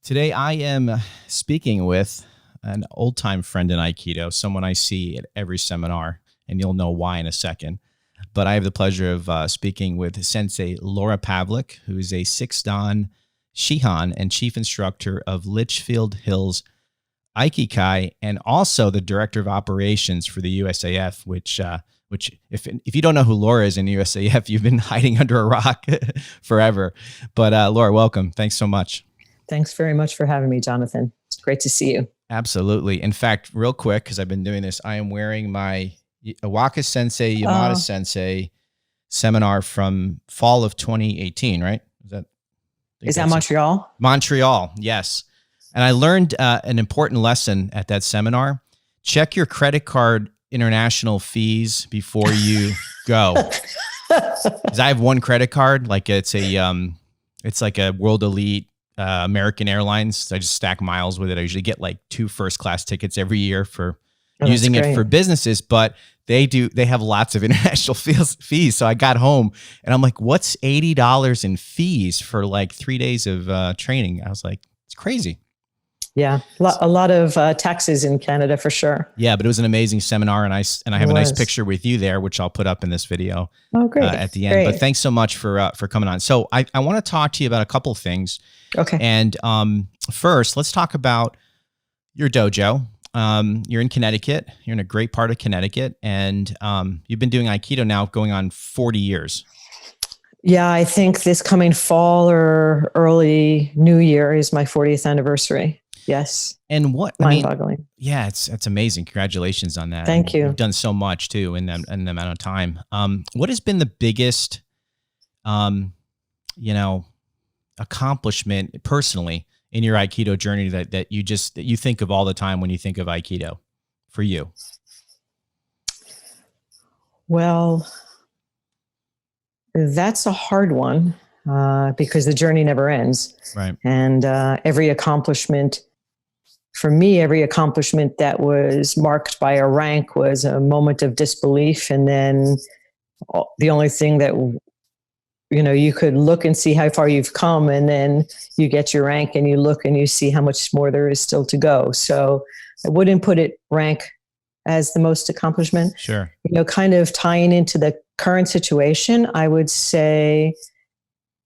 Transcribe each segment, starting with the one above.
Today, I am speaking with an old time friend in Aikido, someone I see at every seminar, and you'll know why in a second. But I have the pleasure of speaking with Sensei Laura Pavlik, who is a sixth Dan Shihan and chief instructor of Litchfield Hills Aikikai, and also the director of operations for the USAF, which if you don't know who Laura is in the USAF, you've been hiding under a rock forever. But Laura, welcome. Thanks so much. Thanks very much for having me, Jonathan. It's great to see you. Absolutely. In fact, real quick, because I've been doing this, I am wearing my Iwaka Sensei, Yamada Sensei seminar from fall of 2018, right? Is that Montreal? Montreal, yes. And I learned an important lesson at that seminar. Check your credit card international fees before you go. Because I have one credit card, like it's like a World Elite American Airlines. I just stack miles with it. I usually get like 2 first-class tickets every year for using it for businesses, but they have lots of international fees. So I got home and I'm like, what's $80 in fees for like 3 days of training? I was like, it's crazy. Yeah, a lot of taxes in Canada for sure. Yeah, but it was an amazing seminar, and I have a nice picture with you there, which I'll put up in this video. Oh, great! At the end. Great. But thanks so much for coming on. So I want to talk to you about a couple of things. Okay. And first, let's talk about your dojo. You're in Connecticut. You're in a great part of Connecticut, and you've been doing Aikido now going on 40 years. Yeah, I think this coming fall or early New Year is my 40th anniversary. Yes. And what mind-boggling. Yeah, it's amazing. Congratulations on that. Thank you. You've done so much too in the amount of time. What has been the biggest, accomplishment personally in your Aikido journey that you think of all the time when you think of Aikido for you? Well, that's a hard one because the journey never ends. Right. And every accomplishment that was marked by a rank was a moment of disbelief. And then the only thing that, you could look and see how far you've come, and then you get your rank and you look and you see how much more there is still to go. So I wouldn't put rank as the most accomplishment. Sure. Kind of tying into the current situation, I would say,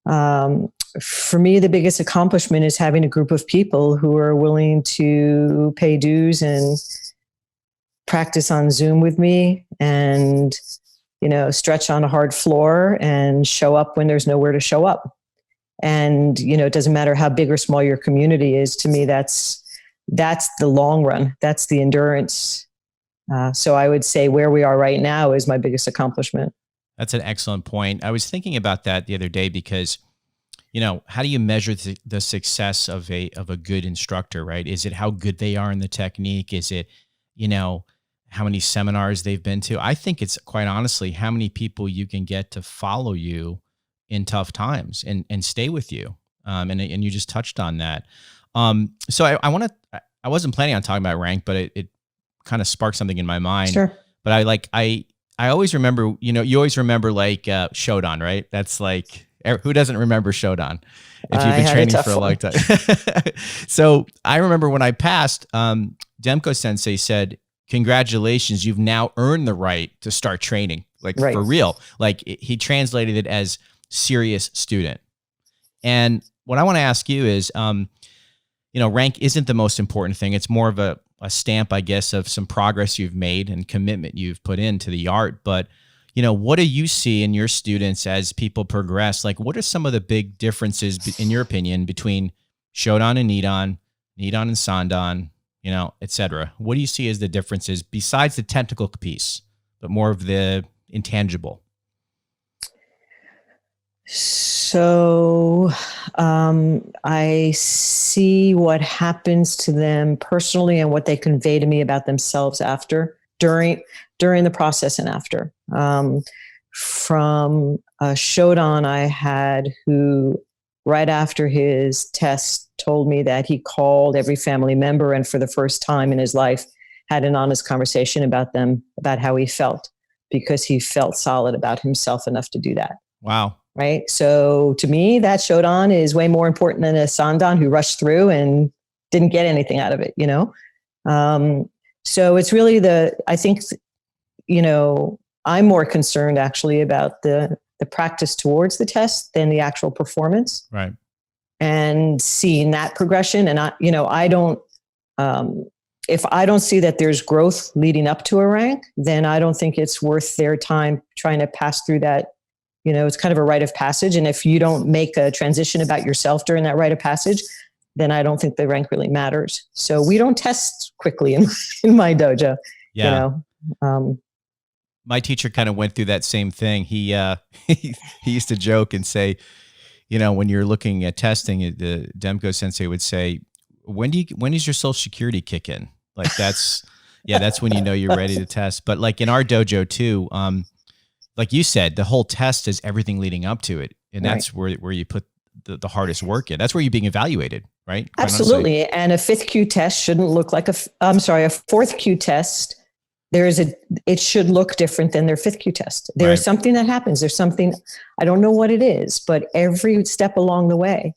for me, the biggest accomplishment is having a group of people who are willing to pay dues and practice on Zoom with me and, stretch on a hard floor and show up when there's nowhere to show up. And, it doesn't matter how big or small your community is. To me, that's the long run. That's the endurance. So I would say where we are right now is my biggest accomplishment. That's an excellent point. I was thinking about that the other day because, how do you measure the success of a good instructor, right? Is it how good they are in the technique? Is it, how many seminars they've been to? I think it's quite honestly how many people you can get to follow you in tough times and stay with you. And you just touched on that. So I wasn't planning on talking about rank, but it kind of sparked something in my mind. Sure. But I always remember, you always remember like Shodan, right? That's like, who doesn't remember Shodan if you've been training for a long time? So I remember when I passed, Demko Sensei said, congratulations, you've now earned the right to start training, for real. Like he translated it as serious student. And what I want to ask you is, rank isn't the most important thing. It's more of a stamp, I guess, of some progress you've made and commitment you've put into the art. But, what do you see in your students as people progress? Like, what are some of the big differences, in your opinion, between Shodan and Nidan and Sandan, et cetera? What do you see as the differences besides the technical piece, but more of the intangible? So I see what happens to them personally and what they convey to me about themselves during the process and after. From a Shodan I had who, right after his test, told me that he called every family member and for the first time in his life had an honest conversation about how he felt, because he felt solid about himself enough to do that. Wow. right? So to me, that Shodan is way more important than a Sandan who rushed through and didn't get anything out of it, So it's really I think, I'm more concerned actually about the practice towards the test than the actual performance. Right. And seeing that progression. And I don't, if I don't see that there's growth leading up to a rank, then I don't think it's worth their time trying to pass through that. It's kind of a rite of passage. And if you don't make a transition about yourself during that rite of passage, then I don't think the rank really matters. So we don't test quickly in my dojo. Yeah. My teacher kind of went through that same thing. He used to joke and say, when you're looking at testing, the Demko sensei would say, when does your social security kick in? Like that's when you're ready to test. But like in our dojo too, like you said, the whole test is everything leading up to it. And that's where you put the hardest work in. That's where you're being evaluated, right? Quite Absolutely. honestly. And a 5th Q test shouldn't look like a 4th Q test. It should look different than their 5th Q test. There is something that happens. There's something, I don't know what it is, but every step along the way,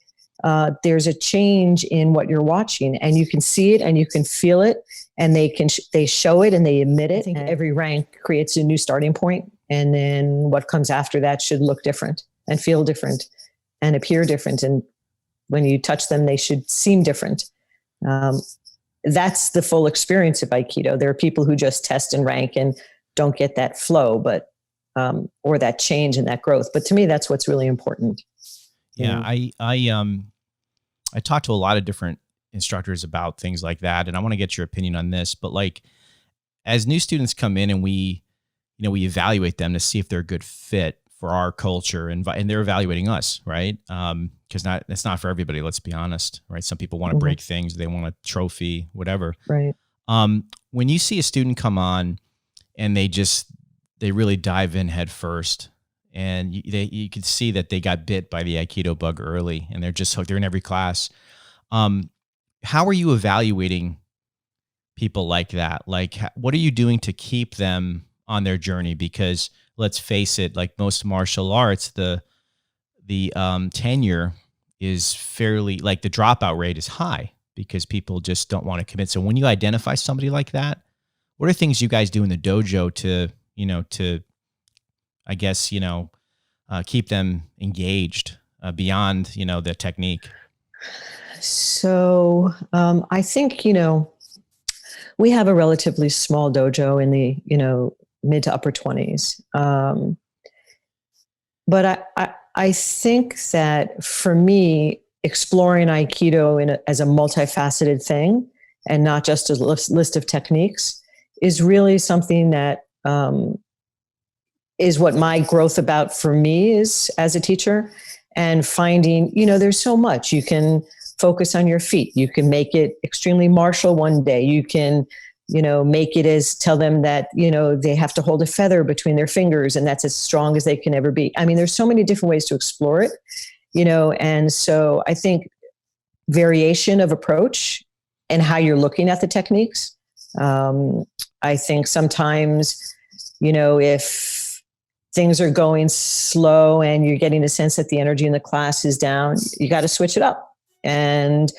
there's a change in what you're watching, and you can see it and you can feel it, and they show it and they admit it. I think every rank creates a new starting point, and then what comes after that should look different and feel different and appear different. And when you touch them, they should seem different. That's the full experience of Aikido. There are people who just test and rank and don't get that flow, but or that change and that growth. But to me, that's what's really important. Yeah, I talked to a lot of different instructors about things like that, and I want to get your opinion on this. But like, as new students come in and we evaluate them to see if they're a good fit for our culture, and they're evaluating us, right? Because it's not for everybody. Let's be honest, right? Some people want to break things, they want a trophy, whatever. Right. When you see a student come on and they really dive in head first, and you can see that they got bit by the Aikido bug early, and they're just hooked. They're in every class. How are you evaluating people like that? Like, what are you doing to keep them on their journey? Because let's face it, like most martial arts, the tenure is fairly, like the dropout rate is high because people just don't want to commit. So when you identify somebody like that, what are things you guys do in the dojo to I guess, keep them engaged beyond, the technique? So I think, we have a relatively small dojo in the, mid to upper 20s. But I think that for me, exploring Aikido as a multifaceted thing and not just a list of techniques is really something that is what my growth about for me is as a teacher. And finding, there's so much. You can focus on your feet. You can make it extremely martial one day. You can, make it tell them that, they have to hold a feather between their fingers and that's as strong as they can ever be. I mean, there's so many different ways to explore it, and so I think variation of approach and how you're looking at the techniques. I think sometimes, if things are going slow and you're getting a sense that the energy in the class is down, you got to switch it up. And,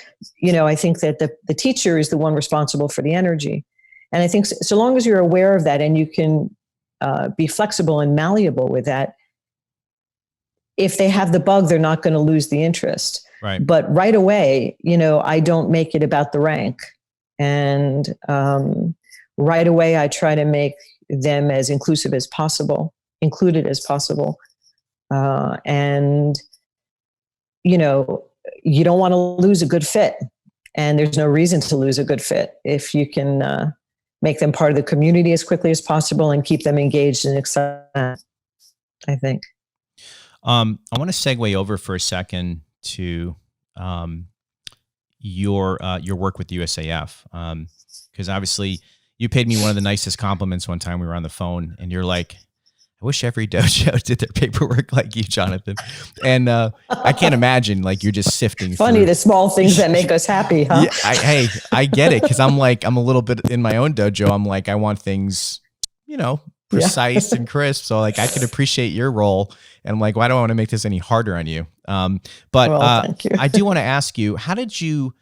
I think that the teacher is the one responsible for the energy. And I think so long as you're aware of that and you can be flexible and malleable with that, if they have the bug, they're not going to lose the interest. Right. But right away, I don't make it about the rank. And right away, I try to make them as included as possible. And, you don't want to lose a good fit. And there's no reason to lose a good fit if you can make them part of the community as quickly as possible and keep them engaged and excited, I think. I want to segue over for a second to your work with USAF, because obviously you paid me one of the nicest compliments one time we were on the phone, and you're like, I wish every dojo did their paperwork like you, Jonathan. And I can't imagine, like, you're just sifting Funny, through. The small things that make us happy, huh? Yeah, I get it, because I'm a little bit in my own dojo. I'm like, I want things, precise and crisp. So like I could appreciate your role, and I'm like, why do I want to make this any harder on you? Thank you. I do want to ask you, how did you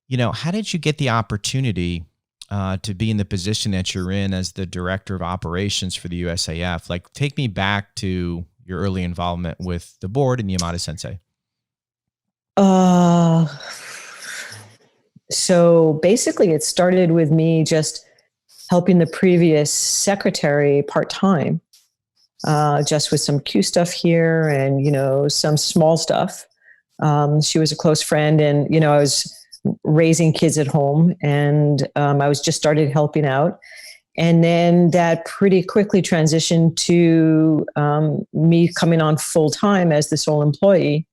get the opportunity to be in the position that you're in as the director of operations for the USAF? Like, take me back to your early involvement with the board and Yamada Sensei. So basically it started with me just helping the previous secretary part-time, just with some Q stuff here and, some small stuff. She was a close friend, and, I was raising kids at home, and I was just started helping out. And then that pretty quickly transitioned to me coming on full time as the sole employee.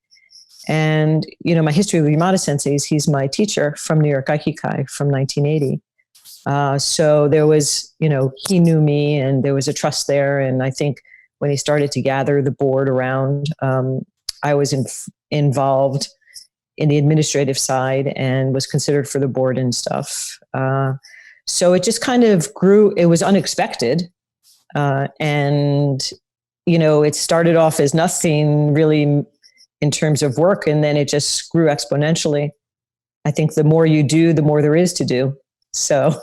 And, my history with Yamada Sensei is he's my teacher from New York Aikikai from 1980. So there was, he knew me and there was a trust there. And I think when he started to gather the board around, I was involved in the administrative side and was considered for the board and stuff. So it just kind of grew. It was unexpected. And, it started off as nothing really in terms of work, and then it just grew exponentially. I think the more you do, the more there is to do. So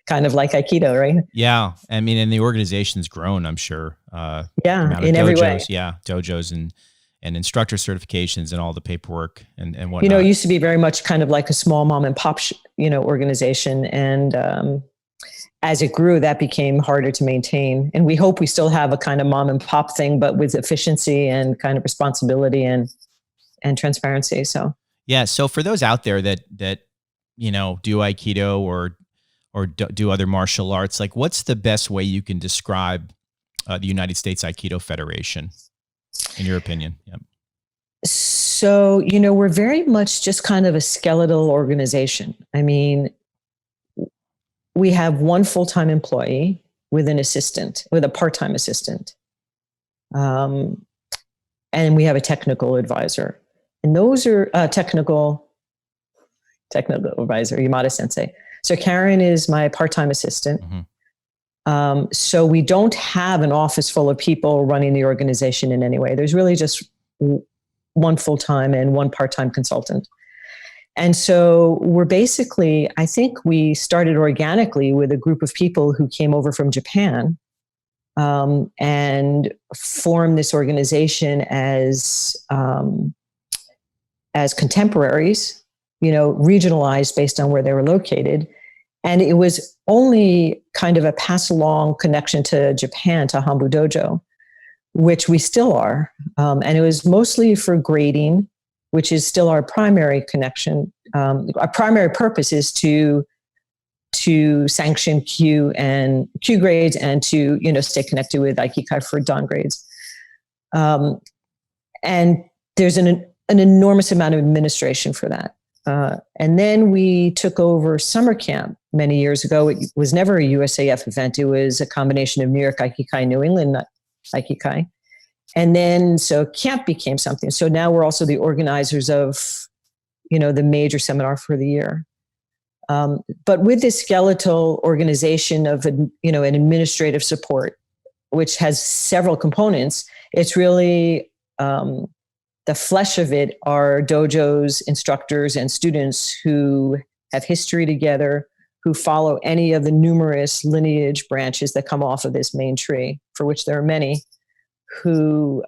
kind of like Aikido, right? Yeah. I mean, and the organization's grown, I'm sure. In every way. Yeah. Dojos and instructor certifications and all the paperwork and whatnot. It used to be very much kind of like a small mom and pop, organization. And as it grew, that became harder to maintain. And we hope we still have a kind of mom and pop thing, but with efficiency and kind of responsibility and transparency. So, yeah. So for those out there that do Aikido or do other martial arts, like what's the best way you can describe the United States Aikido Federation, in your opinion? Yeah. So, we're very much just kind of a skeletal organization. I mean, we have one full-time employee with a part-time assistant. And we have a technical advisor. And those are technical advisor, Yamada Sensei. So Karen is my part-time assistant. Mm-hmm. So we don't have an office full of people running the organization in any way. There's really just one full-time and one part-time consultant. And so we're basically, I think we started organically with a group of people who came over from Japan and formed this organization as contemporaries, regionalized based on where they were located. And it was only kind of a pass along connection to Japan, to Hanbu Dojo, which we still are. And it was mostly for grading, which is still our primary connection. Our primary purpose is to sanction Q grades and to, stay connected with Aikikai for Dan grades. And there's an enormous amount of administration for that. And then we took over summer camp many years ago. It was never a USAF event. It was a combination of New York Aikikai, New England Aikikai. And then, so camp became something. So now we're also the organizers of, the major seminar for the year. But with this skeletal organization of, an administrative support, which has several components, it's really, the flesh of it are dojos, instructors, and students who have history together, who follow any of the numerous lineage branches that come off of this main tree, for which there are many, who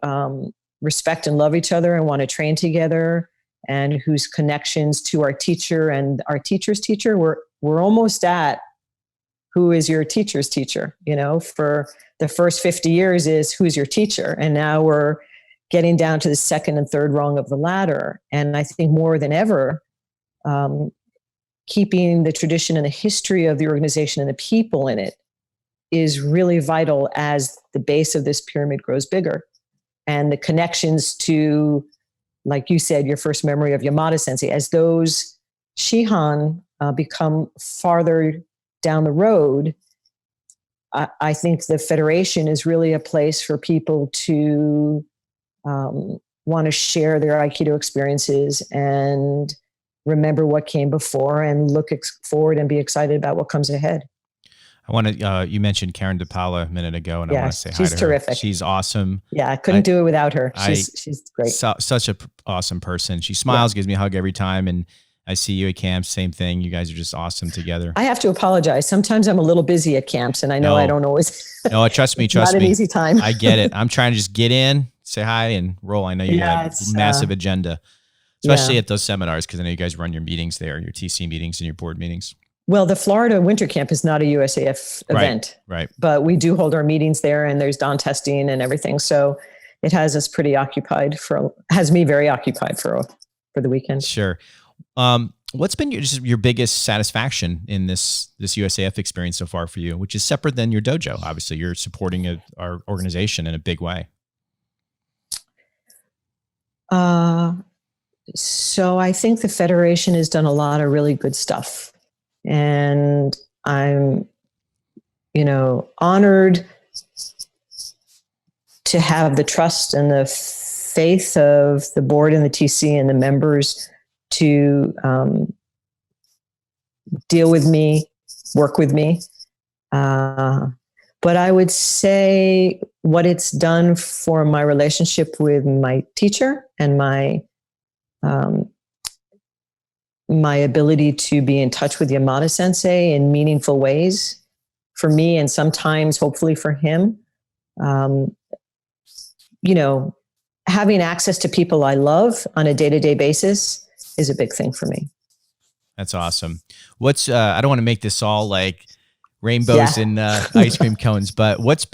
respect and love each other and want to train together, and whose connections to our teacher and our teacher's teacher, we're almost at who is your teacher's teacher. For the first 50 years is who's your teacher, and now we're getting down to the second and third rung of the ladder. And I think more than ever, keeping the tradition and the history of the organization and the people in it is really vital as the base of this pyramid grows bigger. And the connections to, like you said, your first memory of Yamada Sensei, as those Shihan become farther down the road, I think the Federation is really a place for people to want to share their Aikido experiences and remember what came before and look forward and be excited about what comes ahead. I want to, you mentioned Karen DePaula a minute ago, and I want to say hi to her. She's terrific. She's awesome. Yeah, I couldn't do it without her. She's great. Such a awesome person. She smiles, gives me a hug every time. And I see you at camps, same thing. You guys are just awesome together. I have to apologize. Sometimes I'm a little busy at camps, and I know I don't always. No, trust me. Not an easy time. I get it. I'm trying to just get in, say hi, and roll. I know you have a massive agenda, especially at those seminars, because I know you guys run your meetings there, your TC meetings and your board meetings. Well, the Florida Winter Camp is not a USAF event, right? But we do hold our meetings there, and there's dawn testing and everything. So it has us pretty occupied has me very occupied for the weekend. Sure. What's been your biggest satisfaction in this USAF experience so far for you, which is separate than your dojo? Obviously, you're supporting our organization in a big way. So I think the Federation has done a lot of really good stuff. And I'm, honored to have the trust and the faith of the board and the TC and the members to deal with me, work with me. But I would say what it's done for my relationship with my teacher and my ability to be in touch with Yamada Sensei in meaningful ways for me, and sometimes hopefully for him. Having access to people I love on a day-to-day basis is a big thing for me. That's awesome. I don't want to make this all like rainbows and ice cream cones, but what's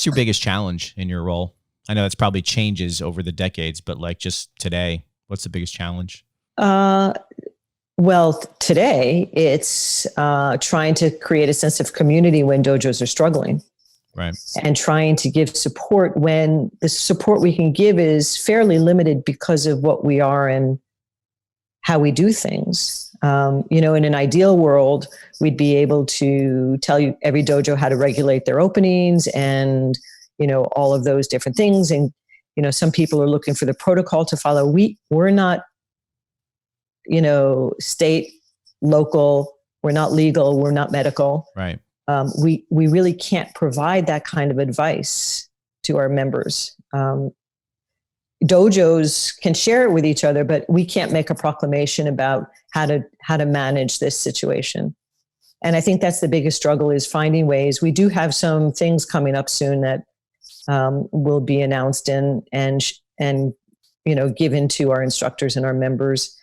your biggest challenge in your role? I know it's probably changes over the decades, but like just today, what's the biggest challenge? Well, today it's trying to create a sense of community when dojos are struggling. Right. And trying to give support when the support we can give is fairly limited because of what we are and how we do things. In an ideal world, we'd be able to tell you every dojo how to regulate their openings and, all of those different things. And, some people are looking for the protocol to follow. We're not, state, local, we're not legal, we're not medical. Right. We really can't provide that kind of advice to our members. Dojos can share it with each other, but we can't make a proclamation about how to manage this situation. And I think that's the biggest struggle, is finding ways. We do have some things coming up soon that will be announced and given to our instructors and our members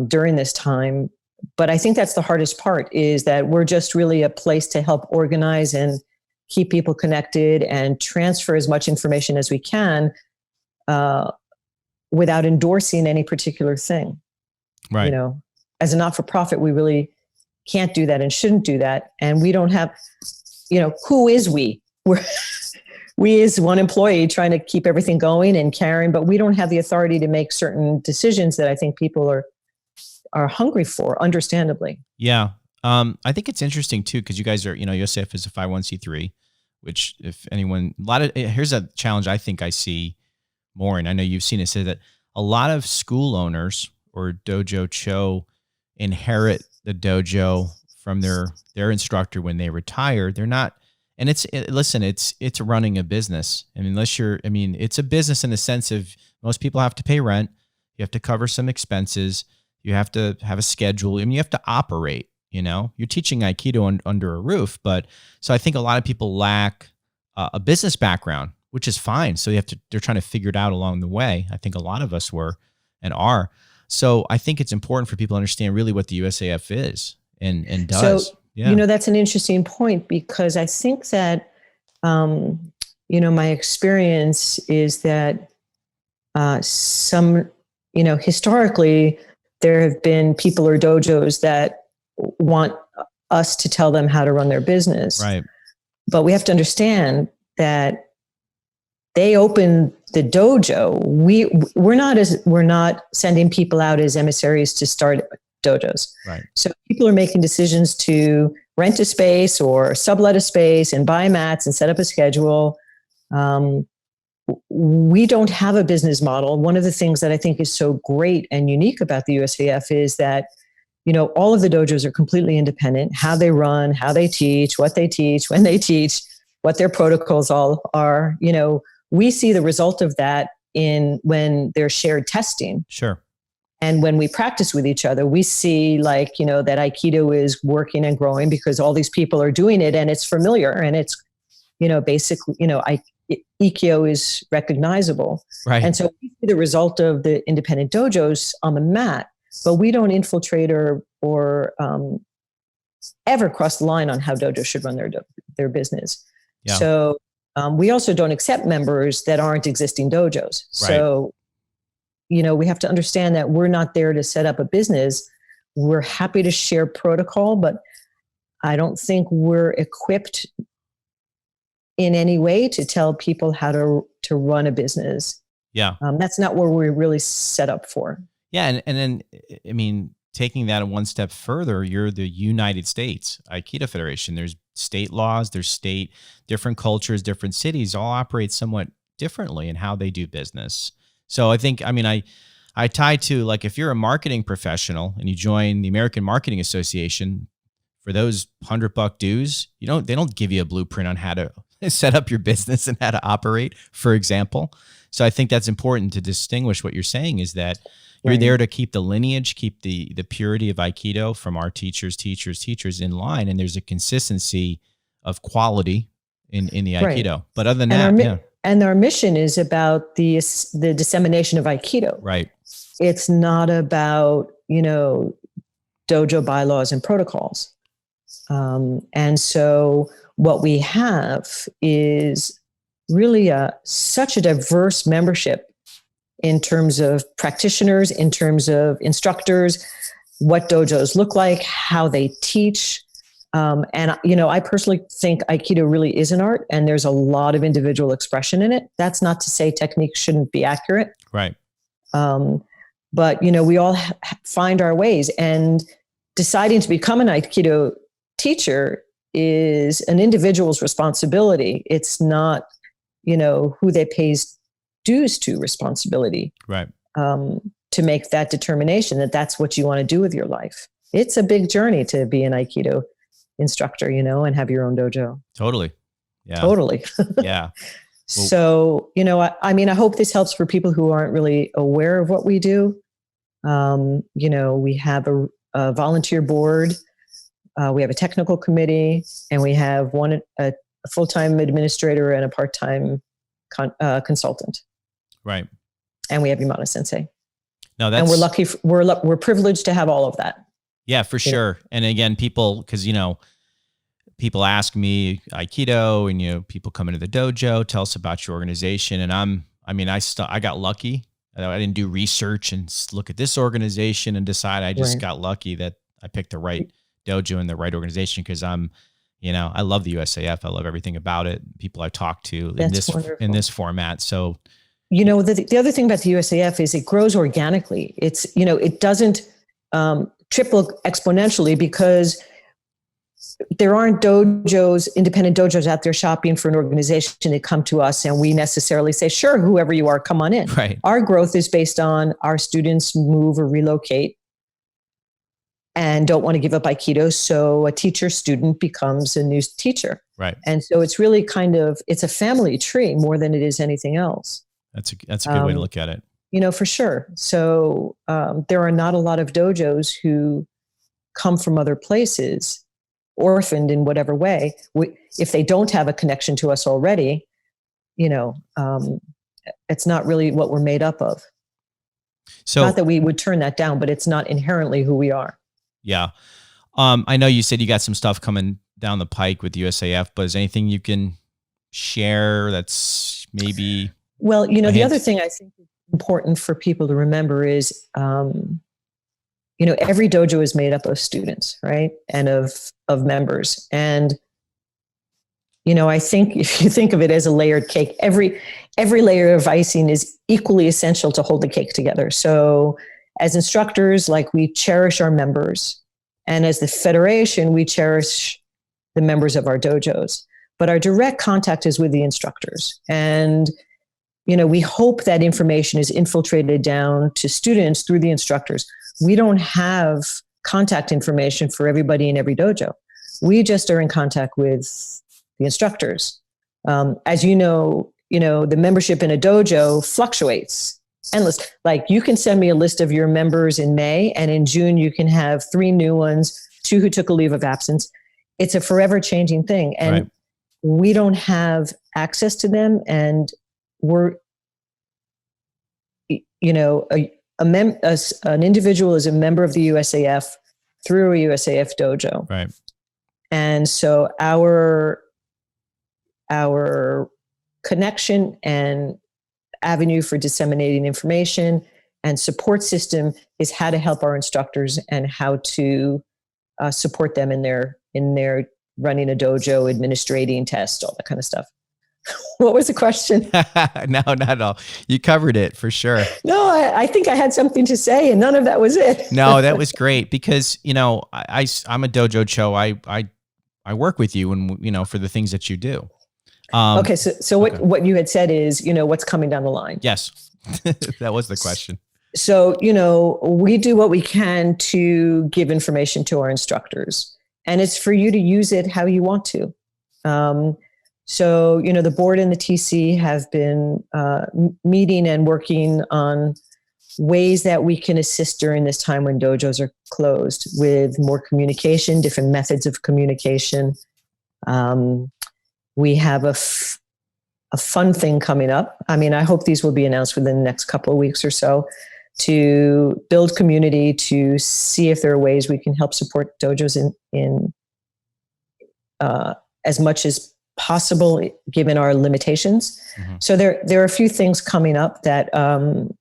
during this time. But I think that's the hardest part, is that we're just really a place to help organize and keep people connected and transfer as much information as we can without endorsing any particular thing. Right. As a not-for-profit, we really can't do that and shouldn't do that. And we don't have, who is we? We as one employee trying to keep everything going and carrying, but we don't have the authority to make certain decisions that I think people are hungry for, understandably. Yeah. I think it's interesting too, because you guys are, USAF is a 501c3, which if anyone, here's a challenge I think I see more, and I know you've seen it, say that a lot of school owners or dojo cho inherit the dojo from their instructor when they retire. They're not, and it's running a business. It's a business in the sense of most people have to pay rent. You have to cover some expenses. You have to have a schedule. You have to operate, you're teaching Aikido under a roof. But so I think a lot of people lack a business background, which is fine. So they're trying to figure it out along the way. I think a lot of us were and are. So I think it's important for people to understand really what the USAF is and does. So, that's an interesting point, because I think that, my experience is that historically, there have been people or dojos that want us to tell them how to run their business. Right. But we have to understand that they open the dojo. We're not sending people out as emissaries to start dojos. Right. So people are making decisions to rent a space or sublet a space and buy mats and set up a schedule. We don't have a business model. One of the things that I think is so great and unique about the USAF is that all of the dojos are completely independent, how they run, how they teach, when they teach, what their protocols all are. We see the result of that when there's shared testing. Sure. And when we practice with each other, we see that Aikido is working and growing because all these people are doing it and it's familiar and it's, basically, Ikkyo is recognizable. Right. And so we see the result of the independent dojos on the mat, but we don't infiltrate or ever cross the line on how dojos should run their business. Yeah. So we also don't accept members that aren't existing dojos. Right. So, we have to understand that we're not there to set up a business. We're happy to share protocol, but I don't think we're equipped in any way to tell people how to run a business. Yeah. That's not where we're really set up for. Yeah. And then, I mean, taking that one step further, you're the United States Aikido Federation. There's state laws, there's different cultures, different cities all operate somewhat differently in how they do business. So I think, I tie to, like, if you're a marketing professional and you join the American Marketing Association, for those $100 dues, they don't give you a blueprint on how to set up your business and how to operate, for example. So I think that's important to distinguish. What you're saying is that you're there to keep the lineage, keep the purity of Aikido from our teachers in line. And there's a consistency of quality in the Aikido. Right. But other than that, and our mission is about the dissemination of Aikido. Right. It's not about, dojo bylaws and protocols. And so what we have is really such a diverse membership in terms of practitioners, in terms of instructors, what dojos look like, how they teach. And I personally think Aikido really is an art, and there's a lot of individual expression in it. That's not to say technique shouldn't be accurate. Right. But, we all find our ways, and deciding to become an Aikido teacher is an individual's responsibility. It's not, who they pays dues to responsibility. Right. To make that determination that that's what you want to do with your life. It's a big journey to be an Aikido instructor, and have your own dojo. Totally. Yeah. Totally. Yeah. So, I hope this helps for people who aren't really aware of what we do. We have a volunteer board, we have a technical committee, and we have a full-time administrator and a part-time consultant. Right. And we have Yamada Sensei. No, that's, and we're lucky. We're privileged to have all of that. Yeah, for sure. And again, people ask me Aikido, and people come into the dojo, tell us about your organization, and I got lucky. I didn't do research and look at this organization and decide. I just got lucky that I picked the right dojo and the right organization, because I love the USAF. I love everything about it. People I talk to in this format. So, the other thing about the USAF is it grows organically. It's, it doesn't triple exponentially, because there aren't independent dojos out there shopping for an organization. They come to us and we necessarily say, sure, whoever you are, come on in. Right. Our growth is based on our students move or relocate and don't want to give up Aikido. So a teacher student becomes a new teacher. Right. And so it's really it's a family tree more than it is anything else. That's a good way to look at it. For sure. So there are not a lot of dojos who come from other places, orphaned in whatever way. If they don't have a connection to us already, it's not really what we're made up of. So, not that we would turn that down, but it's not inherently who we are. Yeah. I know you said you got some stuff coming down the pike with USAF, but is anything you can share that's maybe... Well, the other thing I think is important for people to remember is, every dojo is made up of students, right? And of members. And, I think if you think of it as a layered cake, every layer of icing is equally essential to hold the cake together. So as instructors, we cherish our members. And as the federation, we cherish the members of our dojos. But our direct contact is with the instructors. And, we hope that information is infiltrated down to students through the instructors. We don't have contact information for everybody in every dojo. We just are in contact with the instructors. As you know, the membership in a dojo fluctuates endless. Like you can send me a list of your members in May, and in June you can have 3 new ones, 2 who took a leave of absence. It's a forever changing thing. And right. We don't have access to them. And we're, an individual is a member of the USAF through a USAF dojo. Right. And so our connection and avenue for disseminating information and support system is how to help our instructors and how to support them in their running a dojo, administrating tests, all that kind of stuff. What was the question? No, not at all. You covered it for sure. No, I think I had something to say, and none of that was it. No, that was great because I'm a dojo cho. I work with you, and for the things that you do. Okay, so what you had said is what's coming down the line. Yes, that was the question. So we do what we can to give information to our instructors, and it's for you to use it how you want to. So, the board and the TC have been meeting and working on ways that we can assist during this time when dojos are closed with more communication, different methods of communication. We have a fun thing coming up. I mean, I hope these will be announced within the next couple of weeks or so to build community, to see if there are ways we can help support dojos in as much as possible given our limitations. Mm-hmm. So there are a few things coming up that the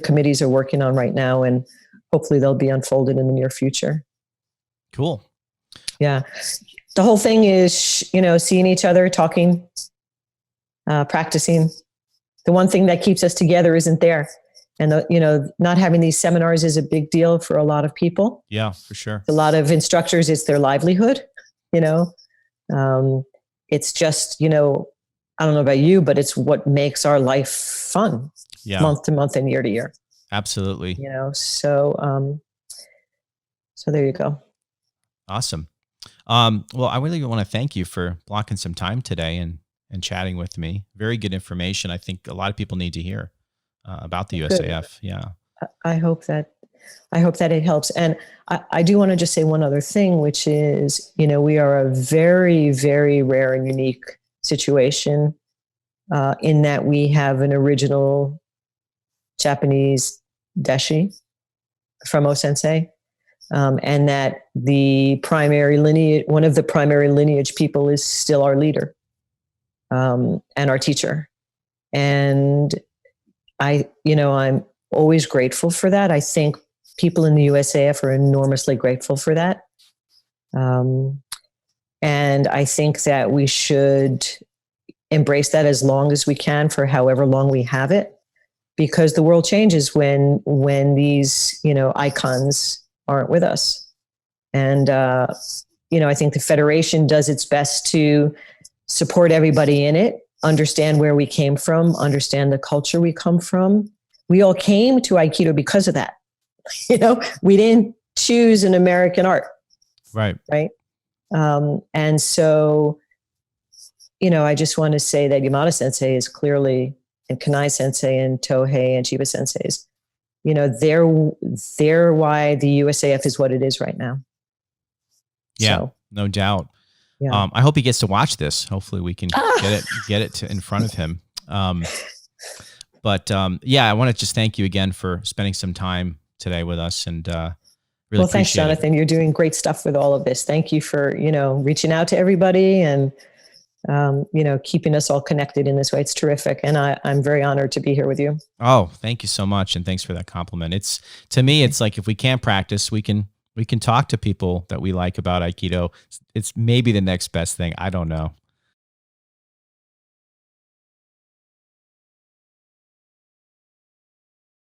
committees are working on right now, and hopefully they'll be unfolded in the near future. Cool. Yeah. The whole thing is, seeing each other, talking, practicing. The one thing that keeps us together isn't there. And, not having these seminars is a big deal for a lot of people. Yeah, for sure. A lot of instructors, it's their livelihood, it's just, I don't know about you, but it's what makes our life fun. Yeah. Month to month and year to year. Absolutely. So there you go. Awesome. Well, I really want to thank you for blocking some time today and chatting with me. Very good information. I think a lot of people need to hear about the USAF. Good. Yeah. I hope that it helps. And I do want to just say one other thing, which is, we are a very, very rare and unique situation in that we have an original Japanese deshi from O-sensei. And that one of the primary lineage people is still our leader and our teacher. And I'm always grateful for that. I think people in the USAF are enormously grateful for that. And I think that we should embrace that as long as we can for however long we have it, because the world changes when these, icons aren't with us. And, I think the Federation does its best to support everybody in it, understand where we came from, understand the culture we come from. We all came to Aikido because of that. We didn't choose an American art. Right. Right. And so, I just want to say that Yamada Sensei is clearly, and Kanai Sensei and Tohei and Chiba Senseis, they're why the USAF is what it is right now. Yeah, so, no doubt. Yeah. I hope he gets to watch this. Hopefully we can get it in front of him. But I want to just thank you again for spending some time today with us, and really well, thanks, Jonathan. You're doing great stuff with all of this. Thank you for reaching out to everybody and keeping us all connected in this way. It's terrific, and I'm very honored to be here with you. Oh, thank you so much, and thanks for that compliment. To me, it's like if we can't practice, we can talk to people that we like about Aikido. It's maybe the next best thing. I don't know.